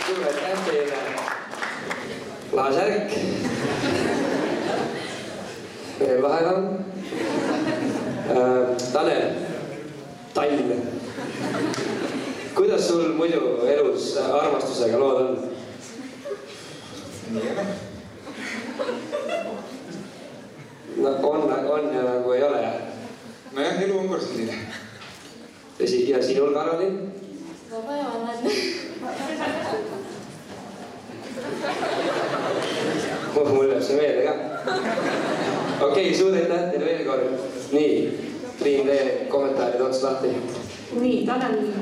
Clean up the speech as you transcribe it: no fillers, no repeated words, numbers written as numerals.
Suur aitäh teile. Laasärk. Veel vahepeal. Tanel, Tall. Kuidas sul muidu elus armastusega lood on? No on ja nagu ei ole. Nojah, elu on kord selline. Ja sinul, Karolin? Ma vaja olen. Mul läheb see meelde ka. Okei, suur aitäh teile veel kord. Nii, Triin, teie kommentaarid ots lahti. Nii, Tanel